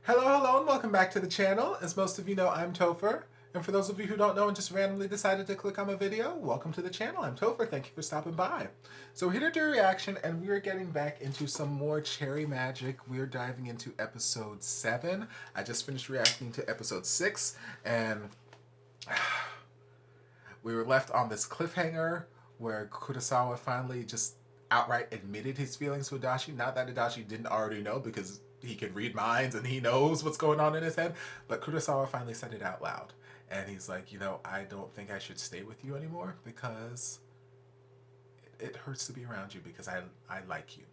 Hello, and welcome back to the channel. As most of you know, I'm Topher. And for those of you who don't know and just randomly decided to click on a video, welcome to the channel. I'm Topher. Thank you for stopping by. So we're here to do a reaction, and we're getting back into some more Cherry Magic. We're diving into episode 7. I just finished reacting to episode 6, and we were left on this cliffhanger where Kurosawa finally just outright admitted his feelings to Adachi. Not that Adachi didn't already know, because he can read minds and he knows what's going on in his head, but Kurosawa finally said it out loud. And he's like, I don't think I should stay with you anymore because it hurts to be around you because I like you.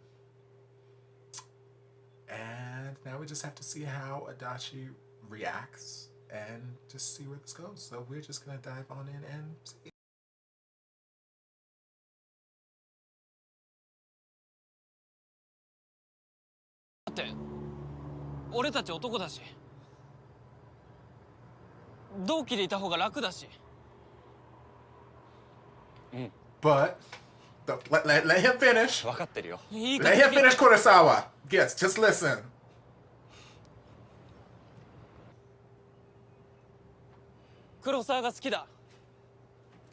And now we just have to see how Adachi reacts and just see where this goes. So we're just going to dive on in and see. 俺たち男だし同期でいた方が楽だし But let him finish. 分かってるよ Let him finish, Kurosawa. Yes, just listen. 黒沢が好きだ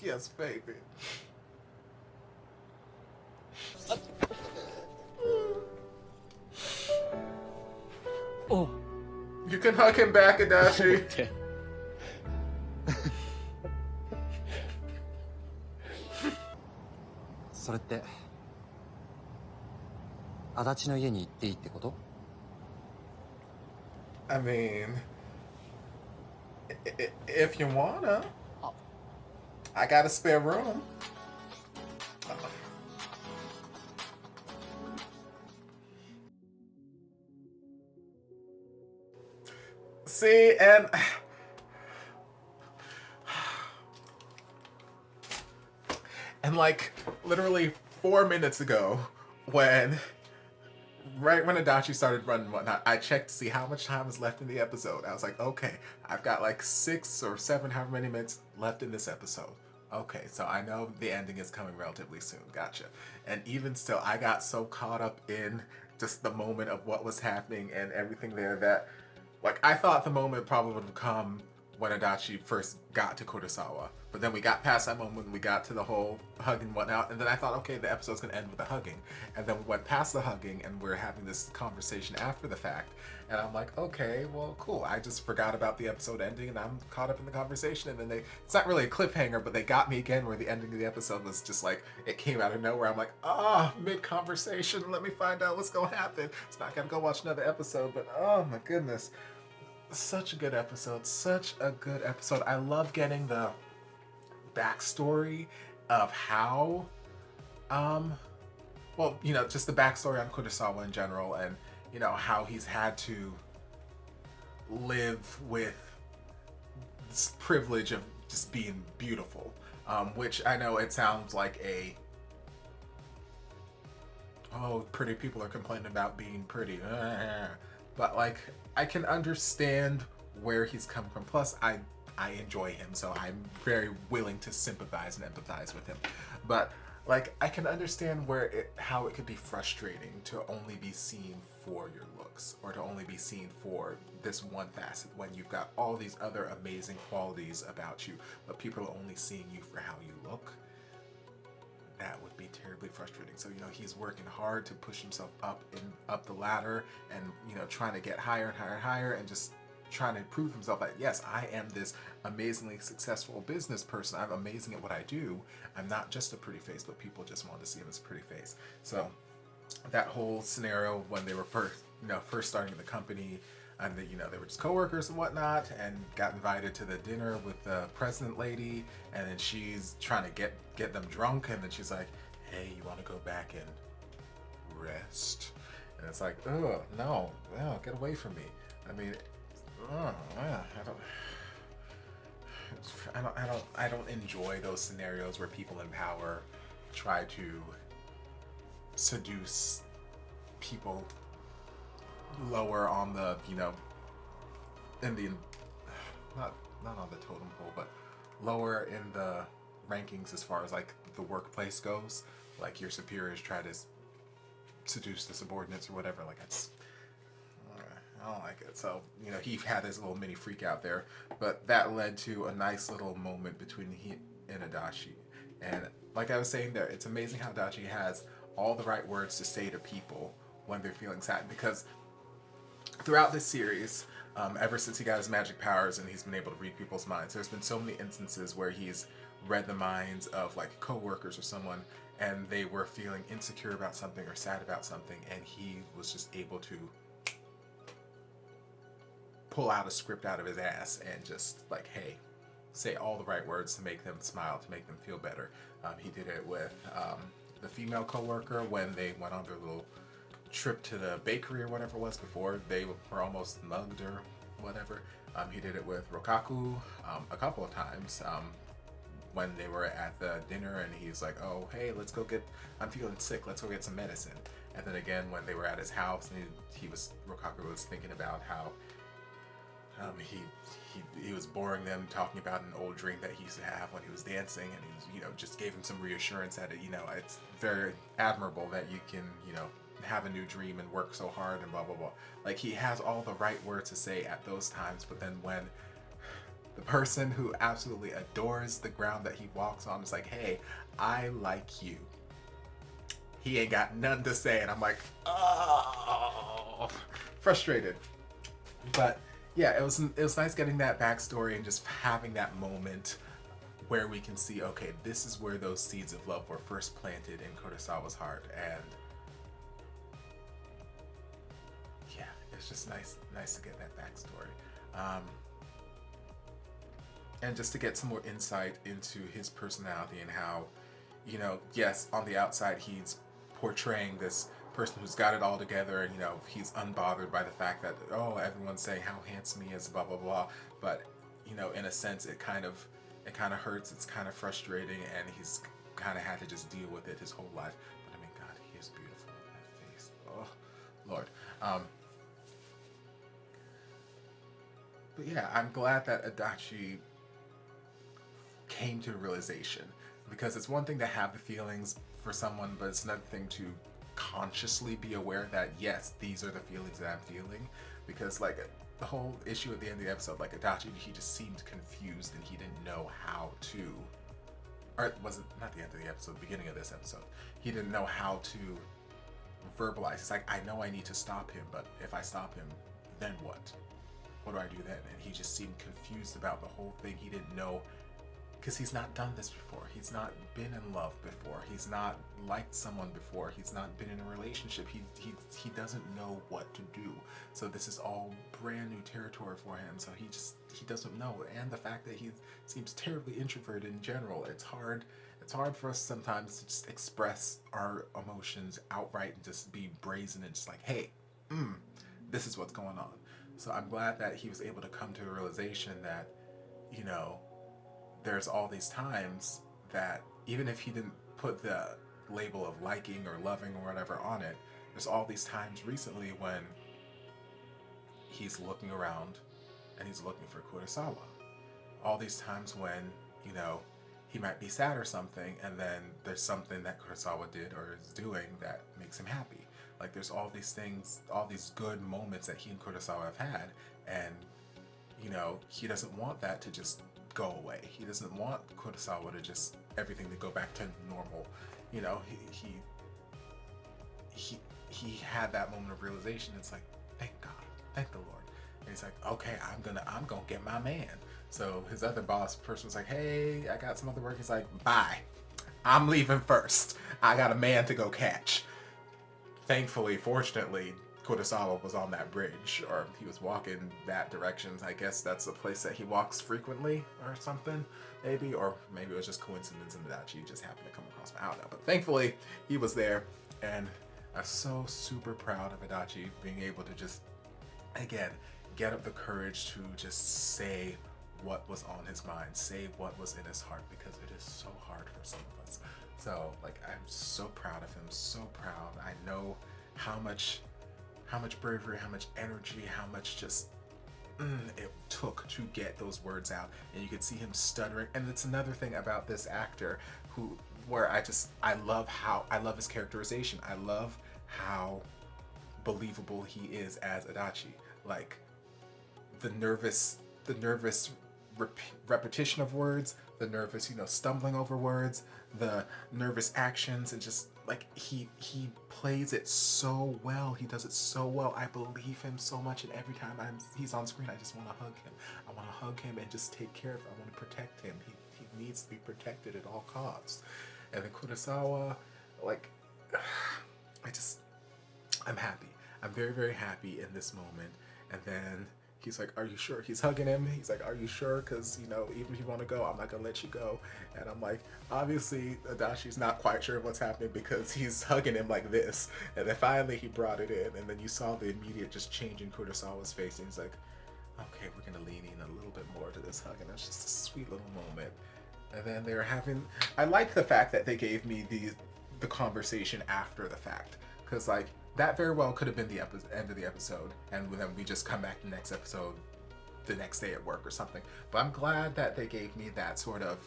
Yes, baby. Oh. You can hug him back, Adachi. それって足立の家に行っていいってこと？ I mean, if you wanna, I got a spare room. See, and like literally 4 minutes ago, right when Adachi started running and whatnot, I checked to see how much time was left in the episode. I was like, okay, I've got like 6 or 7, however many minutes left in this episode. Okay, so I know the ending is coming relatively soon. Gotcha. And even still, I got so caught up in just the moment of what was happening and everything there that, like, I thought the moment probably would have come when Adachi first got to Kurosawa. But then we got past that moment when we got to the whole hug and whatnot, and then I thought, okay, the episode's gonna end with a hugging. And then we went past the hugging and we're having this conversation after the fact. And I'm like, okay, well, cool. I just forgot about the episode ending and I'm caught up in the conversation. And then it's not really a cliffhanger, but they got me again where the ending of the episode was just like, it came out of nowhere. I'm like, mid-conversation, let me find out what's gonna happen. It's not gonna go watch another episode, but oh my goodness. Such a good episode, such a good episode. I love getting the backstory of how, well, just the backstory on Kurosawa in general, and, how he's had to live with this privilege of just being beautiful, which I know it sounds like pretty people are complaining about being pretty, but like, I can understand where he's coming from. Plus, I enjoy him, so I'm very willing to sympathize and empathize with him. But like, I can understand how it could be frustrating to only be seen for your looks, or to only be seen for this one facet when you've got all these other amazing qualities about you, but people are only seeing you for how you look. That would be terribly frustrating. So, he's working hard to push himself up the ladder, and, trying to get higher and higher and higher, and just trying to prove himself that, yes, I am this amazingly successful business person. I'm amazing at what I do. I'm not just a pretty face, but people just want to see him as a pretty face. So that whole scenario when they were first starting the company, and they were just co-workers and whatnot, and got invited to the dinner with the president lady, and then she's trying to get them drunk, and then she's like, hey, you want to go back and rest? And it's like, oh no, get away from me. I mean, I don't enjoy those scenarios where people in power try to seduce people lower on the, not on the totem pole, but lower in the rankings as far as like the workplace goes. Like your superiors try to seduce the subordinates or whatever. Like I don't like it. So, he had his little mini freak out there, but that led to a nice little moment between he and Adachi. And like I was saying there, it's amazing how Adachi has all the right words to say to people when they're feeling sad, because throughout this series, ever since he got his magic powers and he's been able to read people's minds, there's been so many instances where he's read the minds of like coworkers or someone, and they were feeling insecure about something or sad about something, and he was just able to pull out a script out of his ass and just like, hey, say all the right words to make them smile, to make them feel better. He did it with the female coworker when they went on their little trip to the bakery or whatever it was before they were almost mugged or whatever. He did it with Rokaku a couple of times when they were at the dinner, and he's like, oh, hey, I'm feeling sick, let's go get some medicine. And then again when they were at his house, and Rokaku was thinking about how he was boring them, talking about an old dream that he used to have when he was dancing, and he just gave him some reassurance that it's very admirable that you can have a new dream and work so hard and blah blah blah. Like, he has all the right words to say at those times, but then when the person who absolutely adores the ground that he walks on is like, hey, I like you, he ain't got nothing to say, and I'm like, oh, frustrated. But yeah, it was nice getting that backstory and just having that moment where we can see, okay, this is where those seeds of love were first planted in Kurosawa's heart. And yeah, it's just nice to get that backstory. And just to get some more insight into his personality and how, yes, on the outside he's portraying this person who's got it all together, and he's unbothered by the fact that, oh, everyone's saying how handsome he is, blah blah blah. But in a sense, it kind of hurts, it's kind of frustrating, and he's kind of had to just deal with it his whole life. But I mean, God, he is beautiful in that face. Oh Lord. But yeah, I'm glad that Adachi came to a realization, because it's one thing to have the feelings for someone, but it's another thing to consciously be aware that, yes, these are the feelings that I'm feeling. Because like the whole issue at the end of the episode, like Adachi, he just seemed confused and he didn't know how to, or was it not the end of the episode, beginning of this episode, he didn't know how to verbalize. It's like, I know I need to stop him, but if I stop him, then what do I do then? And he just seemed confused about the whole thing. He didn't know, because he's not done this before. He's not been in love before. He's not liked someone before. He's not been in a relationship. He doesn't know what to do. So this is all brand new territory for him. So he doesn't know. And the fact that he seems terribly introverted in general, it's hard for us sometimes to just express our emotions outright and just be brazen and just like, hey, this is what's going on. So I'm glad that he was able to come to the realization that, there's all these times that even if he didn't put the label of liking or loving or whatever on it, there's all these times recently when he's looking around and he's looking for Kurosawa. All these times when, he might be sad or something, and then there's something that Kurosawa did or is doing that makes him happy. Like, there's all these things, all these good moments that he and Kurosawa have had, and, he doesn't want that to just go away. He doesn't want Kurosawa to just everything to go back to normal. He had that moment of realization. It's like, thank God, thank the Lord. And he's like, okay, I'm gonna get my man. So his other boss person was like, hey, I got some other work. He's like, bye, I'm leaving first. I got a man to go catch. Thankfully, fortunately, Kurosawa was on that bridge, or he was walking that direction. I guess that's a place that he walks frequently or something, maybe, or maybe it was just coincidence and Adachi just happened to come across him. I don't know, but thankfully he was there, and I'm so super proud of Adachi being able to just, again, get up the courage to just say what was on his mind, say what was in his heart, because it is so hard for some of us. So, like, I'm so proud of him, so proud. I know how much bravery, how much energy, how much just it took to get those words out, and you could see him stuttering. And it's another thing about this actor where I love his characterization. I love how believable he is as Adachi. like the nervous repetition of words, the nervous, stumbling over words, the nervous actions, and just like he plays it so well. He does it so well. I believe him so much, and every time he's on screen, I just want to hug him. I want to hug him and just take care of him. I want to protect him. He needs to be protected at all costs. And then Kurosawa, like, I'm happy. I'm very, very happy in this moment. And then he's like, are you sure? He's hugging him. He's like, are you sure? Because, even if you want to go, I'm not going to let you go. And I'm like, obviously, Adachi's not quite sure what's happening because he's hugging him like this. And then finally he brought it in. And then you saw the immediate just change in Kurosawa's face. And he's like, okay, we're going to lean in a little bit more to this hug. And that's just a sweet little moment. And then they're having, I like the fact that they gave me the conversation after the fact. Because, like, that very well could have been the end of the episode, and then we just come back the next episode the next day at work or something. But I'm glad that they gave me that sort of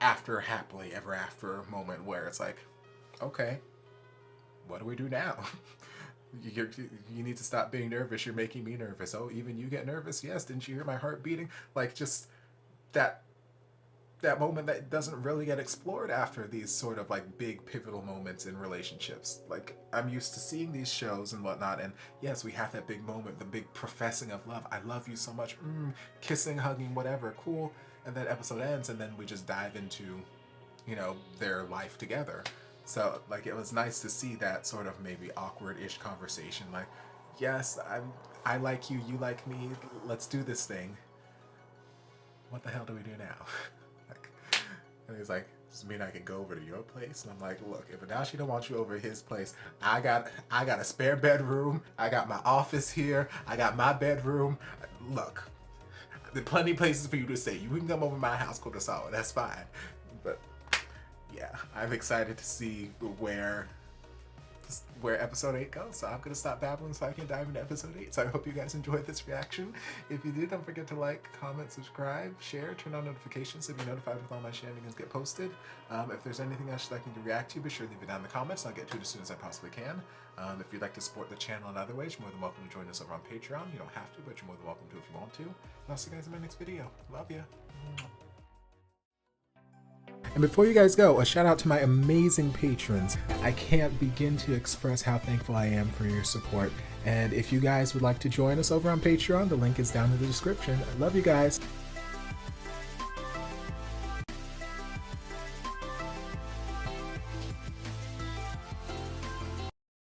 after happily ever after moment where it's like, okay, what do we do now? You need to stop being nervous. You're making me nervous. Oh, even you get nervous? Yes. Didn't you hear my heart beating? Like, just that moment that doesn't really get explored after these sort of like big pivotal moments in relationships. Like, I'm used to seeing these shows and whatnot, and yes, we have that big moment, the big professing of love. I love you so much. Kissing, hugging, whatever, cool. And then episode ends, and then we just dive into, their life together. So, like, it was nice to see that sort of maybe awkward-ish conversation. Like, yes, I like you, you like me, let's do this thing. What the hell do we do now? And he's like, does this mean I can go over to your place? And I'm like, look, if Adachi don't want you over at his place, I got a spare bedroom. I got my office here. I got my bedroom. Look, there are plenty of places for you to stay. You can come over to my house, Kurosawa. That's fine. But yeah, I'm excited to see where episode 8 goes. So I'm going to stop babbling so I can dive into episode 8. So I hope you guys enjoyed this reaction. If you did, don't forget to like, comment, subscribe, share, turn on notifications so you're notified with all my shenanigans get posted. If there's anything else you'd like me to react to, be sure to leave it down in the comments. I'll get to it as soon as I possibly can. If you'd like to support the channel in other ways, you're more than welcome to join us over on Patreon. You don't have to, but you're more than welcome to if you want to. And I'll see you guys in my next video. Love ya. And before you guys go, a shout out to my amazing patrons. I can't begin to express how thankful I am for your support. And if you guys would like to join us over on Patreon, the link is down in the description. I love you guys.